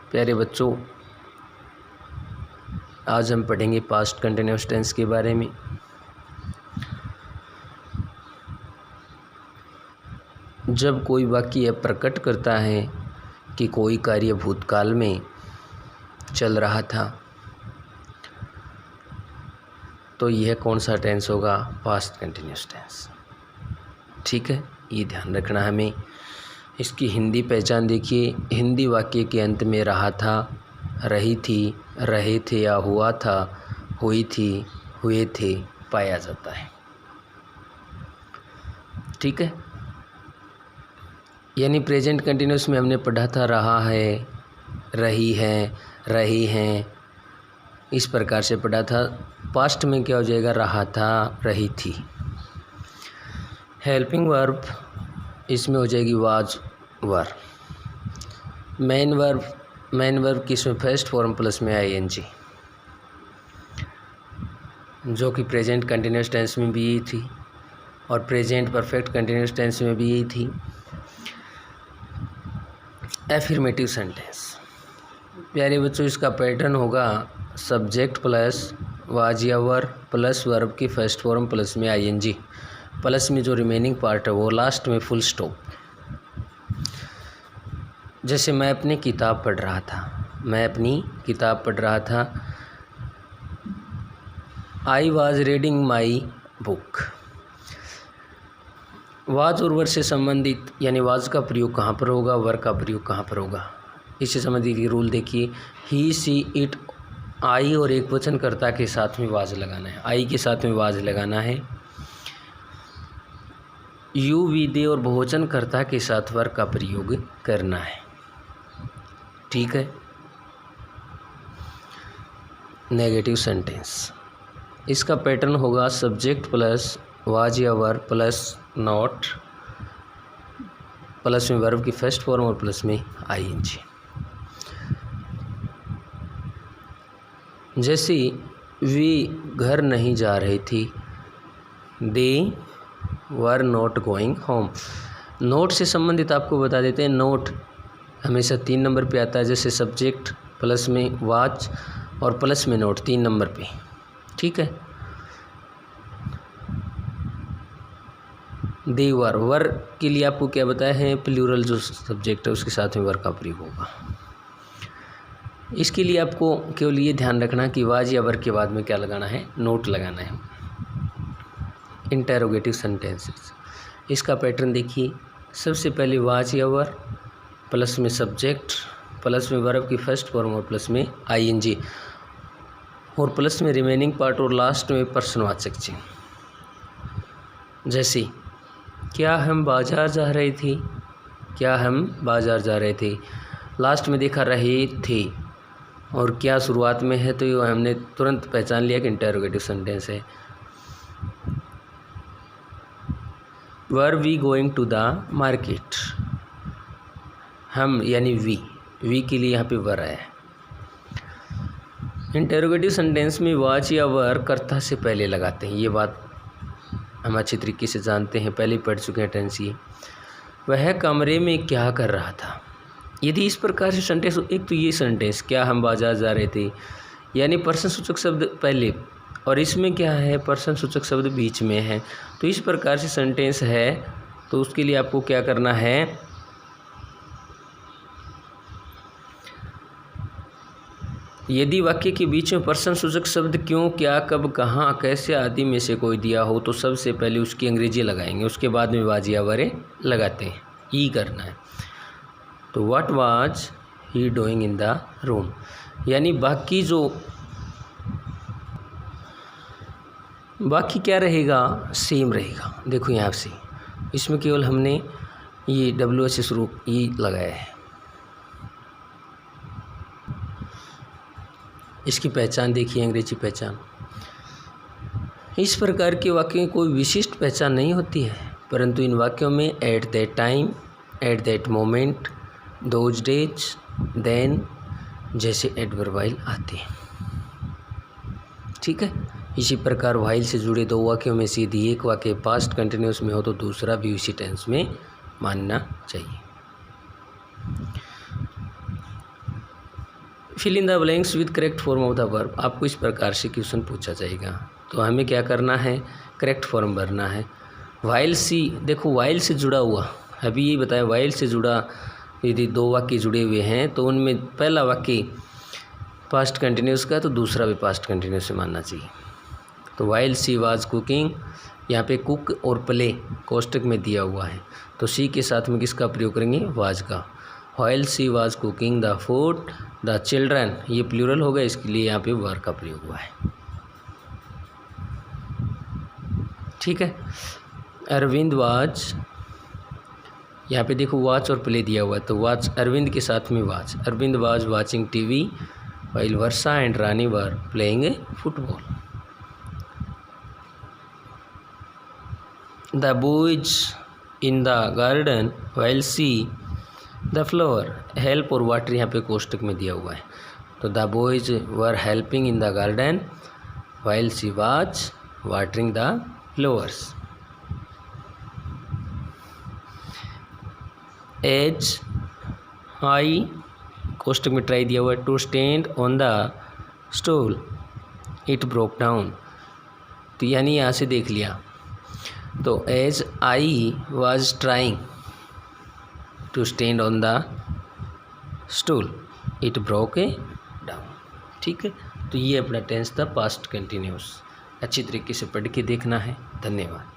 प्यारे बच्चों, आज हम पढ़ेंगे पास्ट कंटिन्यूअस टेंस के बारे में। जब कोई वाक्य यह प्रकट करता है कि कोई कार्य भूतकाल में चल रहा था तो यह कौन सा टेंस होगा? Past continuous tense. ठीक है, ये ध्यान रखना हमें। इसकी हिंदी पहचान देखिए। हिंदी वाक्य के अंत में रहा था, रही थी, रहे थे या हुआ था, हुई थी, हुए थे पाया जाता है। ठीक है, यानी प्रेजेंट कंटिन्यूअस में हमने पढ़ा था रहा है, रही है, रही हैं, इस प्रकार से पढ़ा था। पास्ट में क्या हो जाएगा? रहा था, रही थी। हेल्पिंग वर्ब इसमें हो जाएगी वाज वर। मेन वर्ब किसमें? फर्स्ट फॉर्म प्लस में आईएनजी, जो कि प्रेजेंट कंटिन्यूअस टेंस में भी यही थी और प्रेजेंट परफेक्ट कंटिन्यूअस टेंस में भी यही थी। एफर्मेटिव सेंटेंस प्यारे बच्चों, इसका पैटर्न होगा सब्जेक्ट प्लस वाज या वर प्लस वर्ब की फर्स्ट फॉर्म प्लस में आईएनजी, प्लस में जो रिमेनिंग पार्ट है वो लास्ट में फुल स्टॉप। जैसे मैं अपनी किताब पढ़ रहा था, I was reading my book. Was और वर से संबंधित यानी वाज का प्रयोग कहाँ पर होगा, वर का प्रयोग कहाँ पर होगा, इससे संबंधित रूल देखिए। ही, सी, इट, आई और एक वचनकर्ता के साथ में वाज लगाना है, आई के साथ में वाज लगाना है। यू, वी, दे और बहुवचनकर्ता के साथ वर का प्रयोग करना है। ठीक है। नेगेटिव सेंटेंस, इसका पैटर्न होगा सब्जेक्ट प्लस वाज या वर प्लस नॉट, प्लस में वर्ब की फर्स्ट फॉर्म और प्लस में आईएनजी। जैसे वे घर नहीं जा रही थी, they were not going home. Not से संबंधित आपको बता देते हैं, नोट हमेशा 3 नंबर पे आता है। जैसे सब्जेक्ट प्लस में वाच और प्लस में नोट 3 नंबर पे। ठीक है। दे वर के लिए आपको क्या बताया है? प्लूरल जो सब्जेक्ट है उसके साथ में वर का प्रयोग होगा। इसके लिए आपको केवल ये ध्यान रखना कि वाज या वर के बाद में क्या लगाना है? नोट लगाना है। इंटेरोगेटिव सेंटेंसेस, इसका पैटर्न देखिए। सबसे पहले वाज या वर प्लस में सब्जेक्ट प्लस में वर्ब की फर्स्ट फॉर्म और प्लस में आईएनजी और प्लस में रिमेनिंग पार्ट और लास्ट में पर्सनवाचक चिन्ह। जैसे क्या हम बाजार जा रहे थे, क्या हम बाजार जा रहे थे, लास्ट में देखा रहे थे और क्या शुरुआत में है, तो ये हमने तुरंत पहचान लिया कि इंटेरोगेटिव सेंटेंस है। Were we going to the market, हम यानी वी के लिए यहाँ पे वर है। इंटेरोगेटिव सेंटेंस में वाज या वर कर्ता से पहले लगाते हैं, ये बात हम अच्छी तरीके से जानते हैं, पहले पढ़ चुके हैं टेंस ये। वह कमरे में क्या कर रहा था। यदि इस प्रकार से सेंटेंस, एक तो ये सेंटेंस क्या हम बाजार जा रहे थे यानी पर्सन सूचक शब्द पहले और इसमें क्या है? पर्सन सूचक शब्द बीच में है। तो इस प्रकार से सेंटेंस है तो उसके लिए आपको क्या करना है? यदि वाक्य के बीच में पर्सन सूचक शब्द क्यों, क्या, कब, कहाँ, कैसे आदि में से कोई दिया हो तो सबसे पहले उसकी अंग्रेजी लगाएंगे, उसके बाद में वाज या वरे लगाते हैं। ई करना है। तो what was he doing in the room, यानी बाकी क्या रहेगा? सेम रहेगा। देखो यहाँ से इसमें केवल हमने ये डब्ल्यू से शुरू ई लगाया है। इसकी पहचान देखिए, अंग्रेजी पहचान। इस प्रकार के वाक्यों की कोई विशिष्ट पहचान नहीं होती है, परंतु इन वाक्यों में at that time, at that moment, those days, then जैसे एडवर्ब व्हाइल आते हैं। ठीक है। इसी प्रकार व्हाइल से जुड़े 2 वाक्यों में से यदि एक वाक्य पास्ट कंटिन्यूअस में हो तो दूसरा भी उसी टेंस में मानना चाहिए। Fill in the blanks with correct form of the verb. आपको इस प्रकार से क्वेश्चन पूछा जाएगा, तो हमें क्या करना है, करेक्ट फॉर्म भरना है। वाइल सी, देखो वाइल से जुड़ा हुआ, अभी ये बताया वाइल से जुड़ा यदि दो वाक्य जुड़े हुए हैं तो उनमें पहला वाक्य पास्ट कंटिन्यूस का तो दूसरा भी पास्ट कंटिन्यूस से मानना चाहिए। तो वाइल सी वाज कुकिंग, यहाँ पे कुक और प्ले कोष्टक में दिया हुआ है, तो सी के साथ में किसका प्रयोग करेंगे, वाज का। While she was cooking the food the children, ये प्लूरल होगा, इसके लिए यहाँ पे वर का प्रयोग हुआ है। ठीक है। अरविंद वाज, यहाँ पे देखो वॉच और प्ले दिया हुआ है, तो वॉच अरविंद के साथ में watch. Arvind was watching TV while Varsha and Rani were playing football. The boys in the garden while she the flower, help और वाटर यहाँ पे कोष्टक में दिया हुआ है, तो the boys were helping in the garden while she was watering the flowers. As I कोष्टक में ट्राई दिया हुआ है, to stand on the stool it broke down, तो यानी यहाँ से देख लिया, तो as I was trying to stand on the stool it broke down. ठीक है, तो ये अपना टेंस था पास्ट कंटिन्यूस। अच्छी तरीके से पढ़ के देखना है। धन्यवाद।